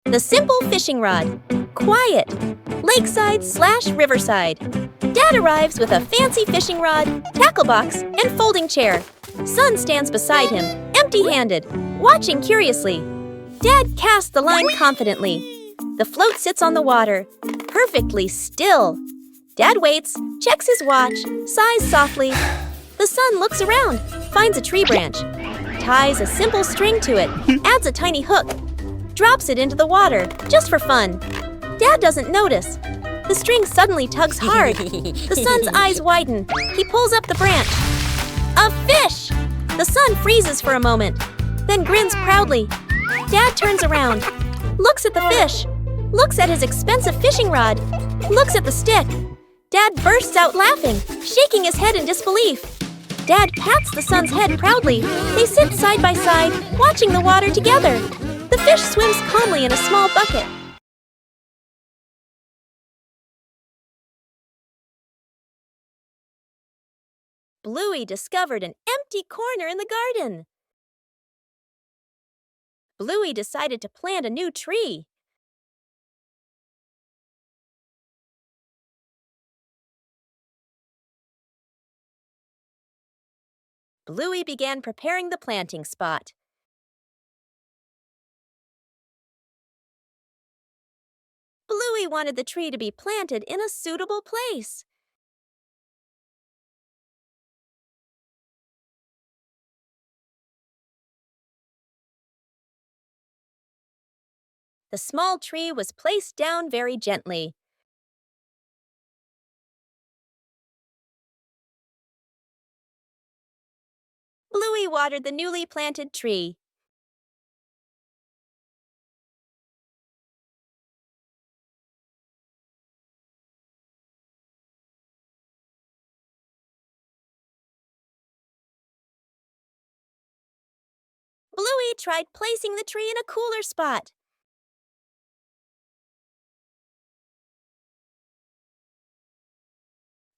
The simple fishing rod. Quiet. Lakeside/riverside. Dad arrives with a fancy fishing rod, tackle box, and folding chair. Son stands beside him, empty-handed, watching curiously. Dad casts the line confidently. The float sits on the water, perfectly still. Dad waits, checks his watch, sighs softly. The son looks around, finds a tree branch, ties a simple string to it, adds a tiny hook, drops it into the water, just for fun. Dad doesn't notice. The string suddenly tugs hard. The son's eyes widen. He pulls up the branch. A fish! The son freezes for a moment, then grins proudly. Dad turns around, looks at the fish, looks at his expensive fishing rod, looks at the stick. Dad bursts out laughing, shaking his head in disbelief. Dad pats the son's head proudly. They sit side by side, watching the water together. The fish swims calmly in a small bucket. Bluey discovered an empty corner in the garden. Bluey decided to plant a new tree. Bluey began preparing the planting spot. Bluey wanted the tree to be planted in a suitable place. The small tree was placed down very gently. Bluey watered the newly planted tree. Bluey tried placing the tree in a cooler spot.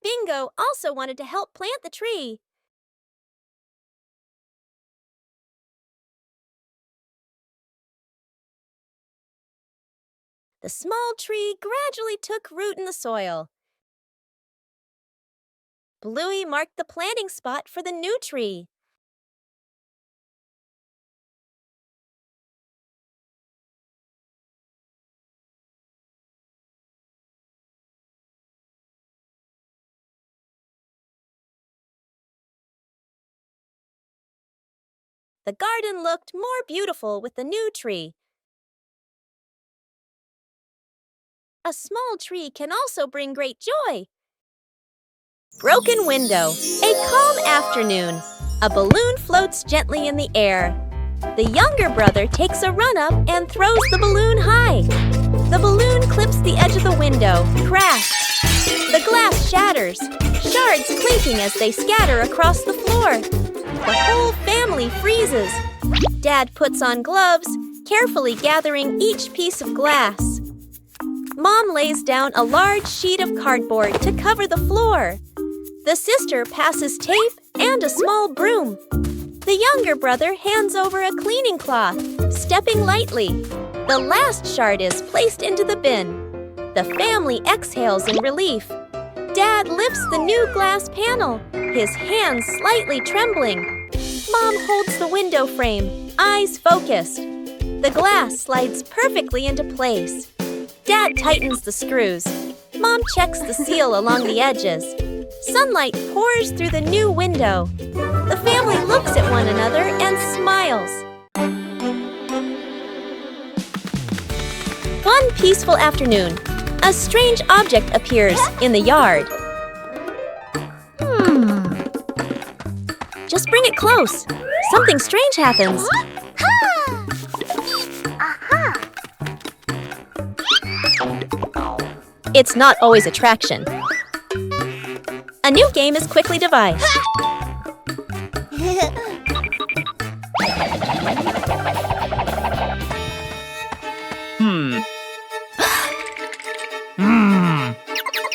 Bingo also wanted to help plant the tree. The small tree gradually took root in the soil. Bluey marked the planting spot for the new tree. The garden looked more beautiful with the new tree. A small tree can also bring great joy. Broken window. A calm afternoon. A balloon floats gently in the air. The younger brother takes a run up and throws the balloon high. The balloon clips the edge of the window. Crash! The glass shatters, shards clinking as they scatter across the floor. The whole family freezes. Dad puts on gloves, carefully gathering each piece of glass. Mom lays down a large sheet of cardboard to cover the floor. The sister passes tape and a small broom. The younger brother hands over a cleaning cloth, stepping lightly. The last shard is placed into the bin. The family exhales in relief. Dad lifts the new glass panel, his hands slightly trembling. Mom holds the window frame, eyes focused. The glass slides perfectly into place. Dad tightens the screws. Mom checks the seal along the edges. Sunlight pours through the new window. The family looks at one another and smiles. One peaceful afternoon, a strange object appears in the yard. Just bring it close. Something strange happens. It's not always attraction. A new game is quickly devised.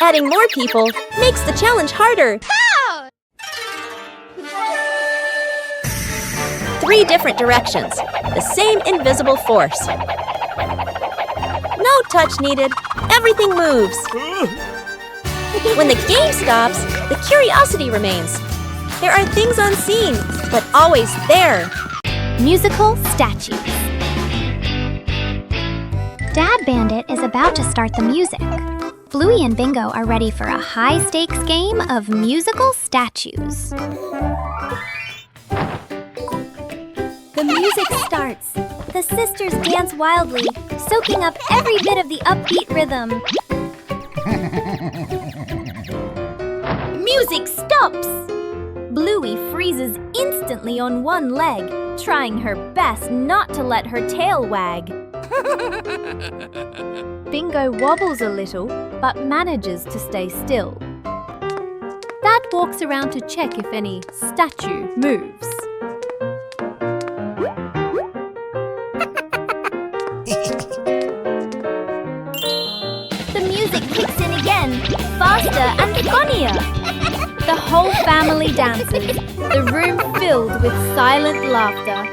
Adding more people makes the challenge harder. 3 different directions, the same invisible force. No touch needed. Everything moves. When the game stops, the curiosity remains. There are things unseen, but always there. Musical statues. Dad Bandit is about to start the music. Bluey and Bingo are ready for a high-stakes game of musical statues. The music starts. The sisters dance wildly, soaking up every bit of the upbeat rhythm. Music stops! Bluey freezes instantly on one leg, trying her best not to let her tail wag. Bingo wobbles a little, but manages to stay still. Dad walks around to check if any statue moves. The music kicks in again, faster and funnier. The whole family dances, the room filled with silent laughter.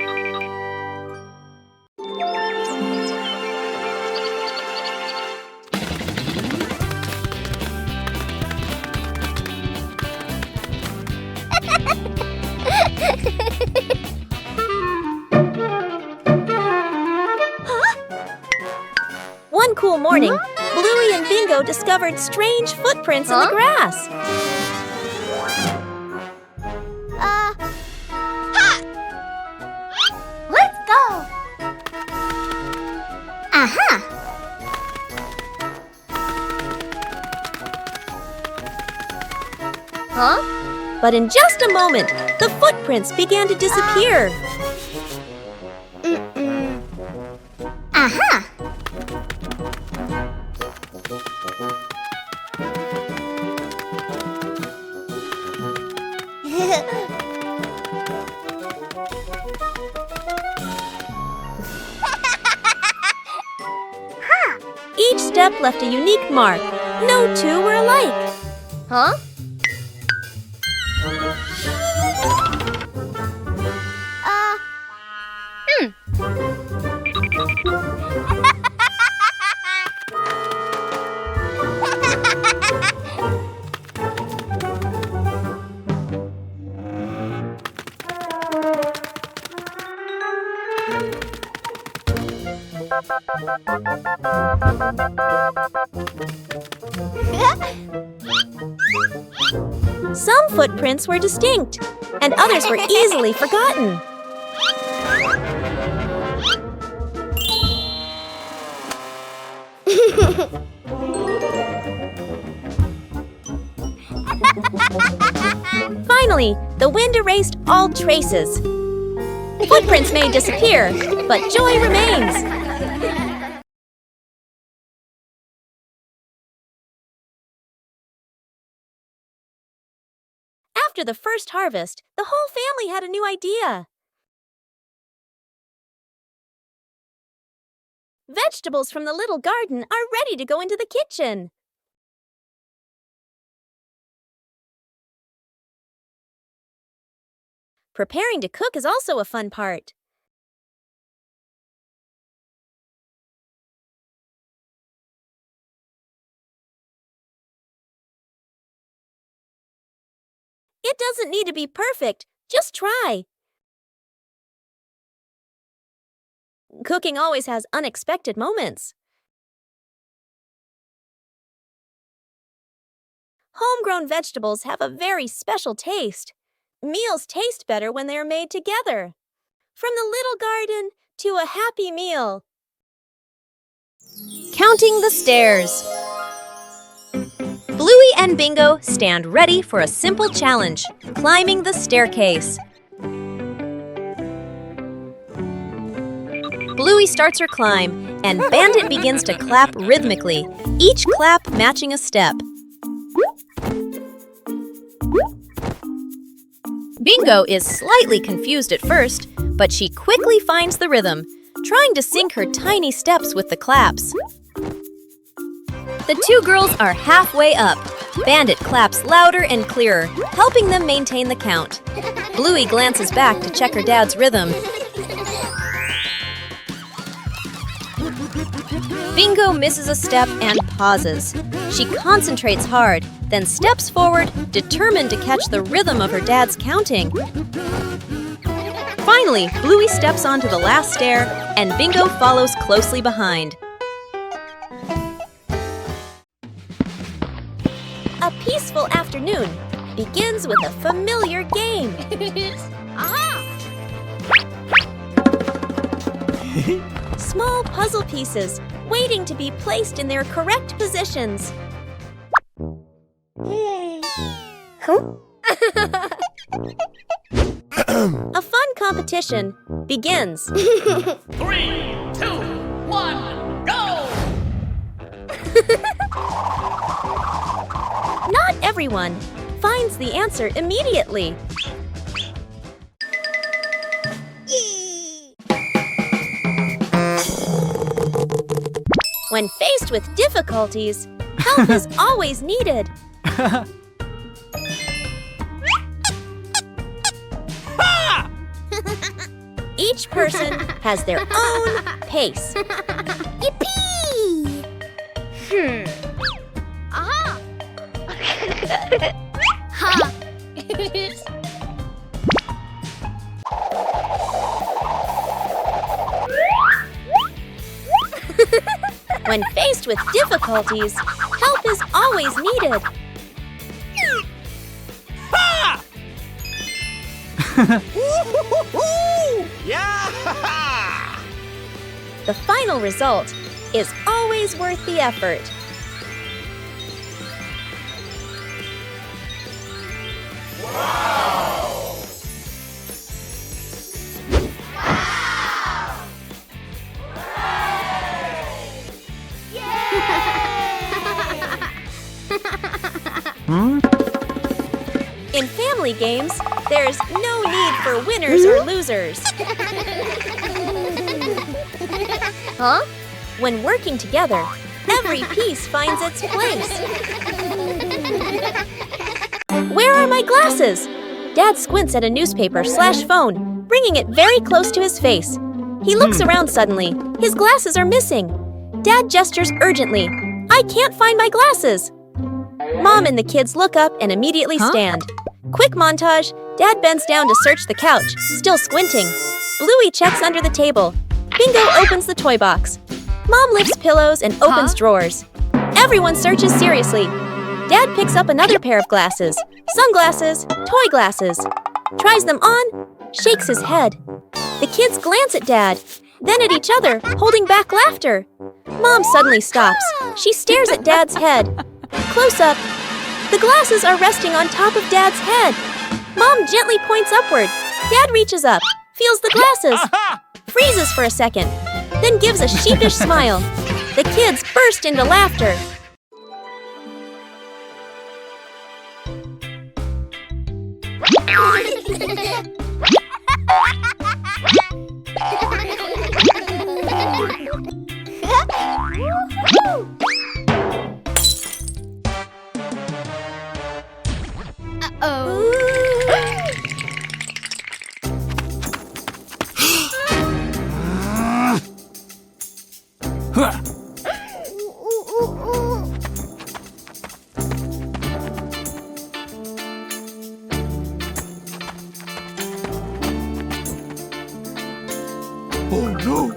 One cool morning, Bluey and Bingo discovered strange footprints in the grass. Let's go! Aha! But in just a moment, the footprints began to disappear. Aha! Each step left a unique mark. No two were alike. Some footprints were distinct, and others were easily forgotten. Finally, the wind erased all traces. Footprints may disappear, but joy remains. After the first harvest, the whole family had a new idea. Vegetables from the little garden are ready to go into the kitchen. Preparing to cook is also a fun part. It doesn't need to be perfect, just try. Cooking always has unexpected moments. Homegrown vegetables have a very special taste. Meals taste better when they are made together. From the little garden to a happy meal. Counting the stairs. Bluey and Bingo stand ready for a simple challenge, climbing the staircase. Bluey starts her climb, and Bandit begins to clap rhythmically, each clap matching a step. Bingo is slightly confused at first, but she quickly finds the rhythm, trying to sync her tiny steps with the claps. The two girls are halfway up. Bandit claps louder and clearer, helping them maintain the count. Bluey glances back to check her dad's rhythm. Bingo misses a step and pauses. She concentrates hard, then steps forward, determined to catch the rhythm of her dad's counting. Finally, Bluey steps onto the last stair, and Bingo follows closely behind. A peaceful afternoon begins with a familiar game. Small puzzle pieces waiting to be placed in their correct positions. A fun competition begins. 3, 2, 1, go! Not everyone finds the answer immediately. When faced with difficulties, help is always needed. Each person has their own pace. Yippee! When faced with difficulties, help is always needed. Yeah! The final result is always worth the effort. In family games, there's no need for winners or losers. Huh? When working together, every piece finds its place. Where are my glasses? Dad squints at a newspaper/phone, bringing it very close to his face. He looks around suddenly. His glasses are missing. Dad gestures urgently. I can't find my glasses. Mom and the kids look up and immediately stand. Quick montage. Dad bends down to search the couch, still squinting. Bluey checks under the table. Bingo opens the toy box. Mom lifts pillows and opens drawers. Everyone searches seriously. Dad picks up another pair of glasses. Sunglasses, toy glasses. Tries them on, shakes his head. The kids glance at Dad, then at each other, holding back laughter. Mom suddenly stops. She stares at Dad's head. Close up. The glasses are resting on top of Dad's head. Mom gently points upward. Dad reaches up, feels the glasses, freezes for a second, then gives a sheepish smile. The kids burst into laughter. Oh no!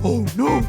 Oh no!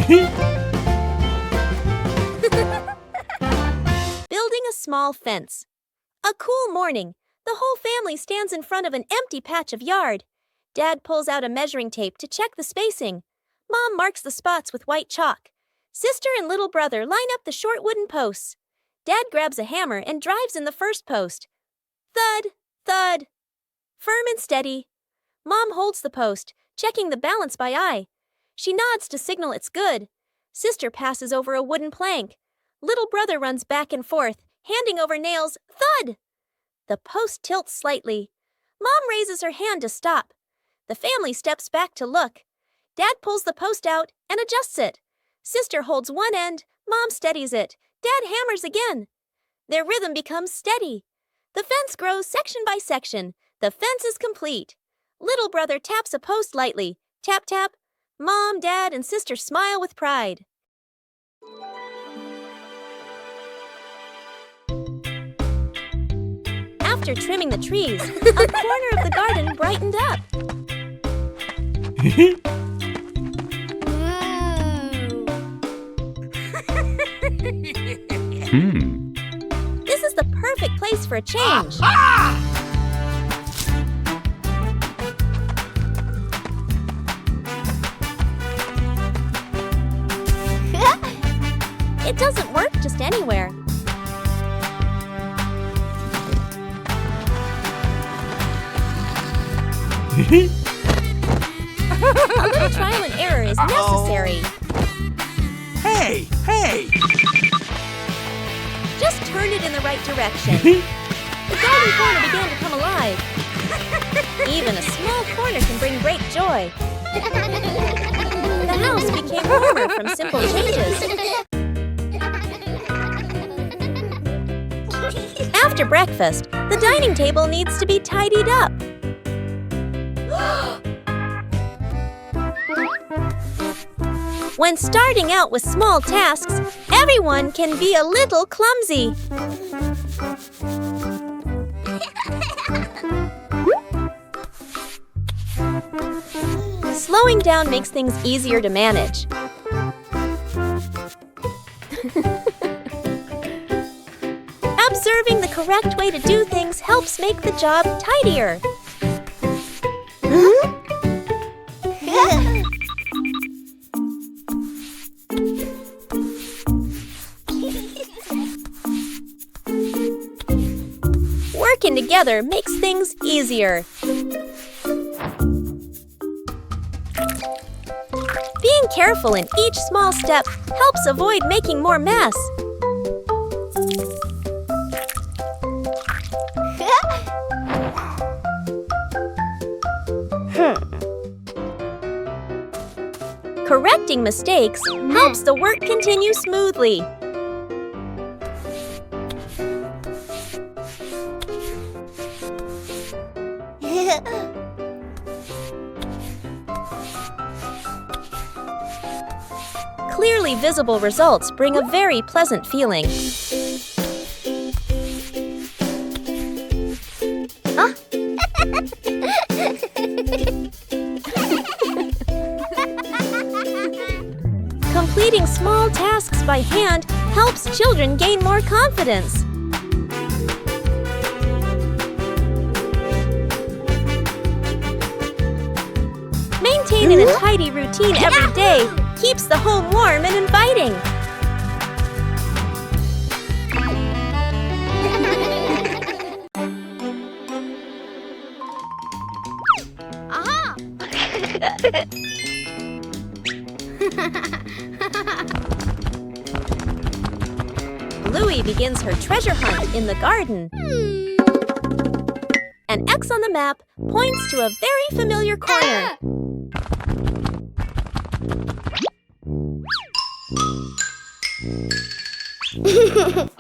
Building a small fence. A cool morning. The whole family stands in front of an empty patch of yard. Dad pulls out a measuring tape to check the spacing. Mom marks the spots with white chalk. Sister and little brother line up the short wooden posts. Dad grabs a hammer and drives in the first post. Thud, thud. Firm and steady. Mom holds the post, checking the balance by eye. She nods to signal it's good. Sister passes over a wooden plank. Little brother runs back and forth, handing over nails. Thud! The post tilts slightly. Mom raises her hand to stop. The family steps back to look. Dad pulls the post out and adjusts it. Sister holds one end. Mom steadies it. Dad hammers again. Their rhythm becomes steady. The fence grows section by section. The fence is complete. Little brother taps a post lightly. Tap, tap. Mom, Dad, and Sister smile with pride. After trimming the trees, a corner of the garden brightened up. This is the perfect place for a change. It doesn't work just anywhere. A little trial and error is necessary. Hey, hey! Just turn it in the right direction. The garden corner began to come alive. Even a small corner can bring great joy. The house became warmer from simple changes. After breakfast, the dining table needs to be tidied up. When starting out with small tasks, everyone can be a little clumsy. Slowing down makes things easier to manage. Observing the correct way to do things helps make the job tidier. Working together makes things easier. Being careful in each small step helps avoid making more mess. Correcting mistakes helps the work continue smoothly. Clearly visible results bring a very pleasant feeling. Completing small tasks by hand helps children gain more confidence. Maintaining a tidy routine every day keeps the home warm and inviting. Bluey begins her treasure hunt in the garden. An X on the map points to a very familiar corner.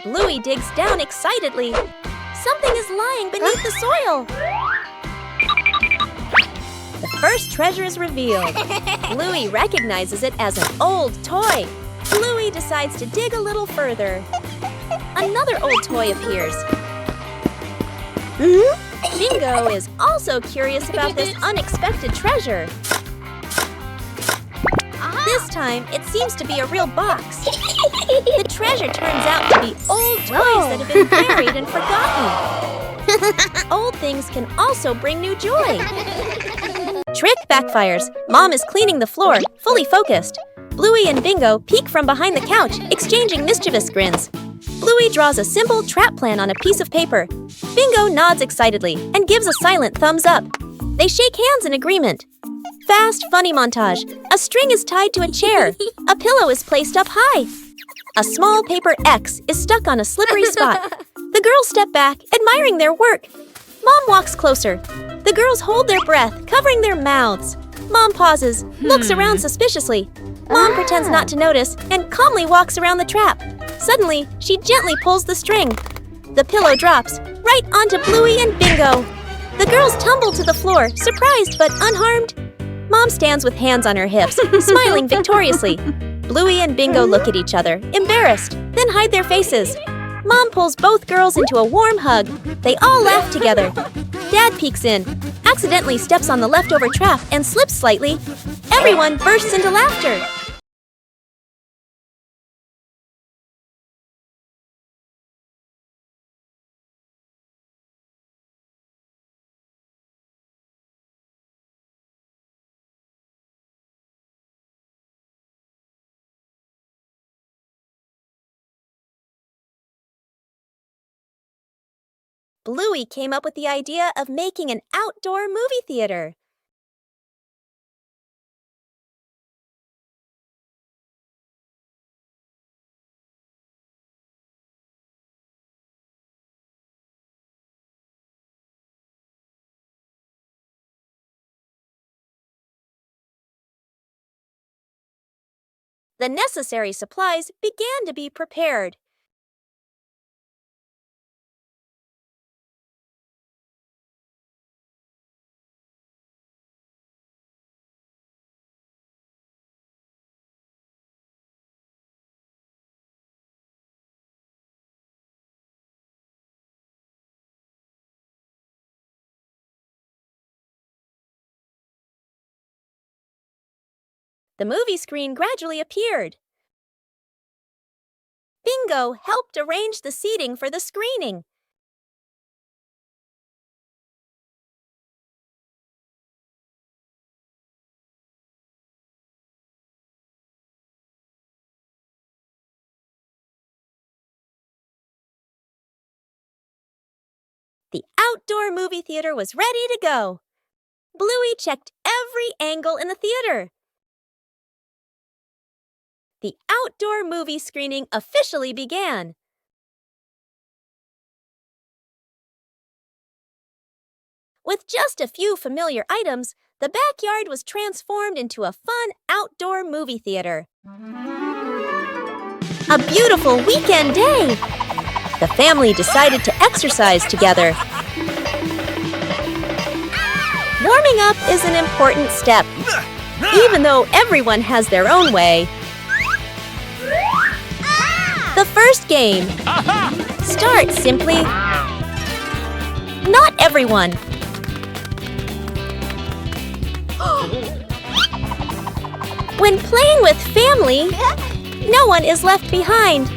Bluey digs down excitedly. Something is lying beneath the soil. The first treasure is revealed. Bluey recognizes it as an old toy. Bluey decides to dig a little further. Another old toy appears. Bingo is also curious about this unexpected treasure. This time, it's seems to be a real box. The treasure turns out to be old toys that have been buried and forgotten. Old things can also bring new joy. Trick backfires. Mom is cleaning the floor, fully focused. Bluey and Bingo peek from behind the couch, exchanging mischievous grins. Bluey draws a simple trap plan on a piece of paper. Bingo nods excitedly and gives a silent thumbs up. They shake hands in agreement. Fast, funny montage. A string is tied to a chair. A pillow is placed up high. A small paper X is stuck on a slippery spot. The girls step back, admiring their work. Mom walks closer. The girls hold their breath, covering their mouths. Mom pauses, looks around suspiciously. Mom pretends not to notice and calmly walks around the trap. Suddenly, she gently pulls the string. The pillow drops right onto Bluey and Bingo. The girls tumble to the floor, surprised but unharmed. Mom stands with hands on her hips, smiling victoriously. Bluey and Bingo look at each other, embarrassed, then hide their faces. Mom pulls both girls into a warm hug. They all laugh together. Dad peeks in, accidentally steps on the leftover trap and slips slightly. Everyone bursts into laughter. Bluey came up with the idea of making an outdoor movie theater. The necessary supplies began to be prepared. The movie screen gradually appeared. Bingo helped arrange the seating for the screening. The outdoor movie theater was ready to go. Bluey checked every angle in the theater. The outdoor movie screening officially began. With just a few familiar items, the backyard was transformed into a fun outdoor movie theater. A beautiful weekend day! The family decided to exercise together. Warming up is an important step, even though everyone has their own way. The first game. Start simply. Not everyone. When playing with family, no one is left behind.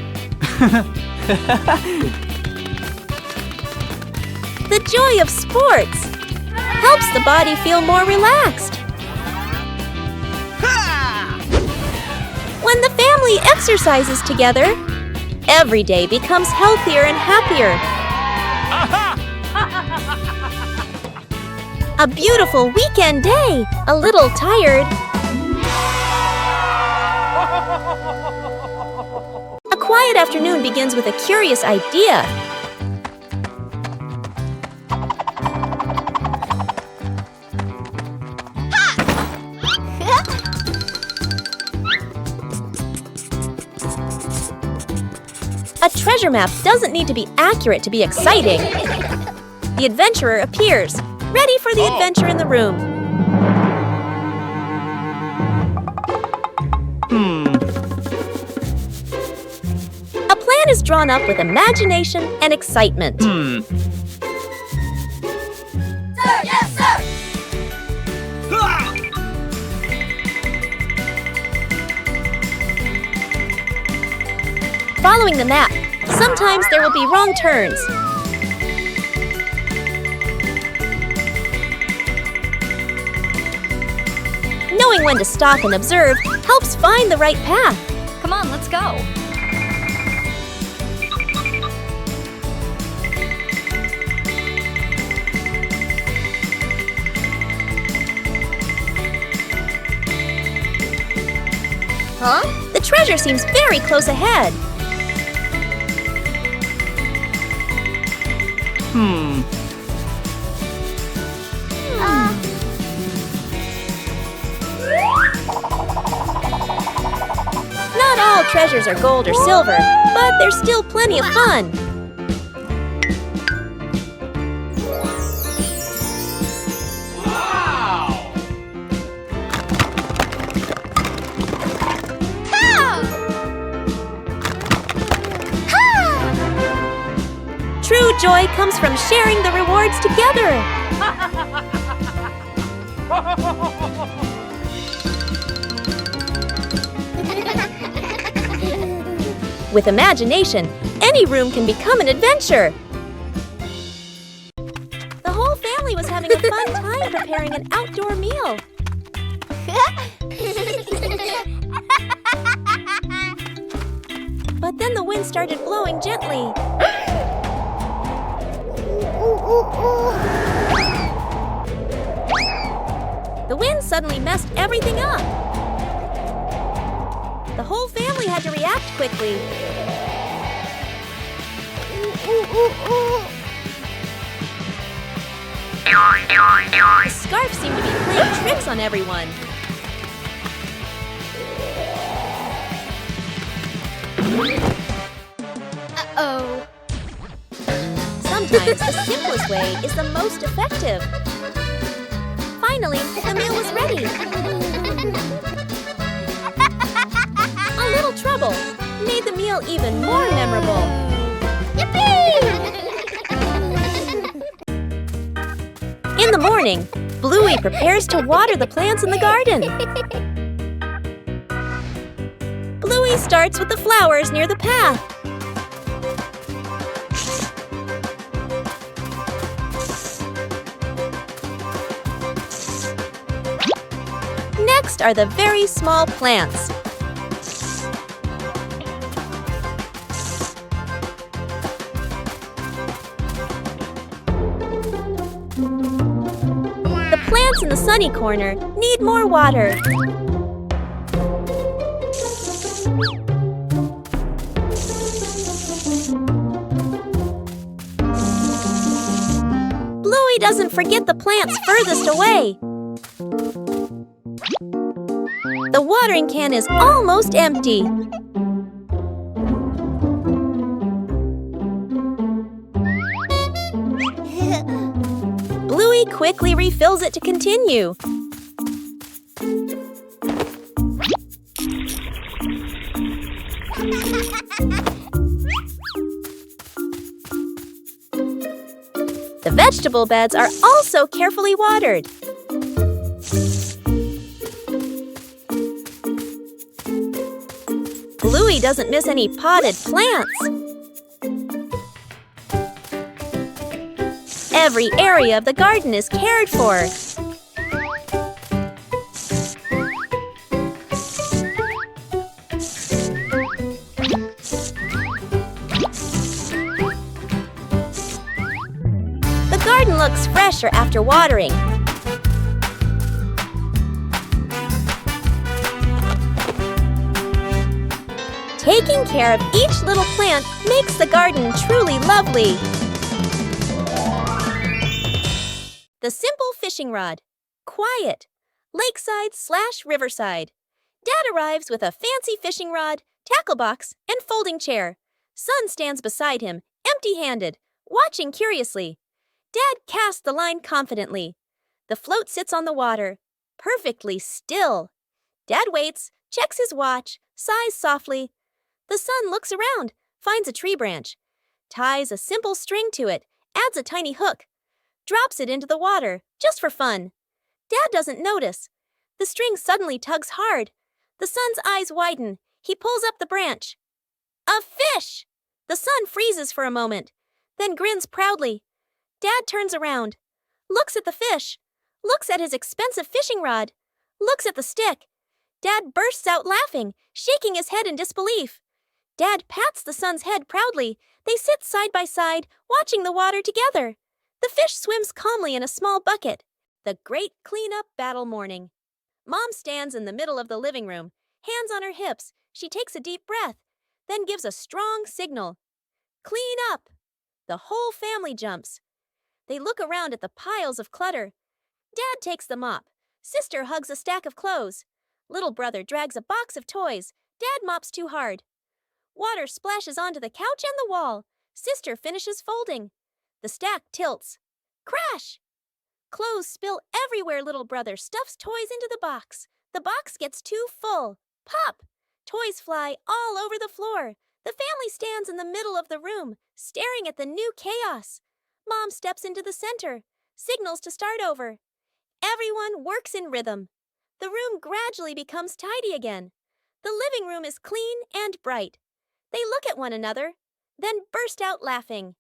The joy of sports helps the body feel more relaxed. When the family exercises together, every day becomes healthier and happier. A beautiful weekend day, a little tired. A quiet afternoon begins with a curious idea. A treasure map doesn't need to be accurate to be exciting. The adventurer appears, ready for the adventure in the room. A plan is drawn up with imagination and excitement. Sir, yes, sir! following the map. Sometimes there will be wrong turns. Knowing when to stop and observe helps find the right path. Come on, let's go. Huh? The treasure seems very close ahead. Not all treasures are gold or silver, but there's still plenty of fun. True joy comes from sharing the rewards together. With imagination, any room can become an adventure. The whole family was having a fun time preparing an outdoor meal. But then the wind started blowing gently. The wind suddenly messed everything up. The whole family had to react quickly. The scarf seemed to be playing tricks on everyone. Uh-oh. Sometimes the simplest way is the most effective. Finally, the meal was ready. A little trouble made the meal even more memorable. In the morning, Bluey prepares to water the plants in the garden. Bluey starts with the flowers near the path. Next are the very small plants. The plants in the sunny corner need more water. Bluey doesn't forget the plants furthest away. The watering can is almost empty. Bluey quickly refills it to continue. The vegetable beds are also carefully watered. Bluey doesn't miss any potted plants. Every area of the garden is cared for. The garden looks fresher after watering. Taking care of each little plant makes the garden truly lovely. The simple fishing rod. Quiet. Lakeside/riverside. Dad arrives with a fancy fishing rod, tackle box, and folding chair. Son stands beside him, empty-handed, watching curiously. Dad casts the line confidently. The float sits on the water, perfectly still. Dad waits, checks his watch, sighs softly. The son looks around, finds a tree branch, ties a simple string to it, adds a tiny hook, drops it into the water, just for fun. Dad doesn't notice. The string suddenly tugs hard. The son's eyes widen. He pulls up the branch. A fish! The son freezes for a moment, then grins proudly. Dad turns around, looks at the fish, looks at his expensive fishing rod, looks at the stick. Dad bursts out laughing, shaking his head in disbelief. Dad pats the son's head proudly. They sit side by side, watching the water together. The fish swims calmly in a small bucket. The great cleanup battle morning. Mom stands in the middle of the living room, hands on her hips. She takes a deep breath, then gives a strong signal. Clean up! The whole family jumps. They look around at the piles of clutter. Dad takes the mop. Sister hugs a stack of clothes. Little brother drags a box of toys. Dad mops too hard. Water splashes onto the couch and the wall. Sister finishes folding. The stack tilts. Crash! Clothes spill everywhere. Little brother stuffs toys into the box. The box gets too full. Pop! Toys fly all over the floor. The family stands in the middle of the room, staring at the new chaos. Mom steps into the center, signals to start over. Everyone works in rhythm. The room gradually becomes tidy again. The living room is clean and bright. They look at one another, then burst out laughing.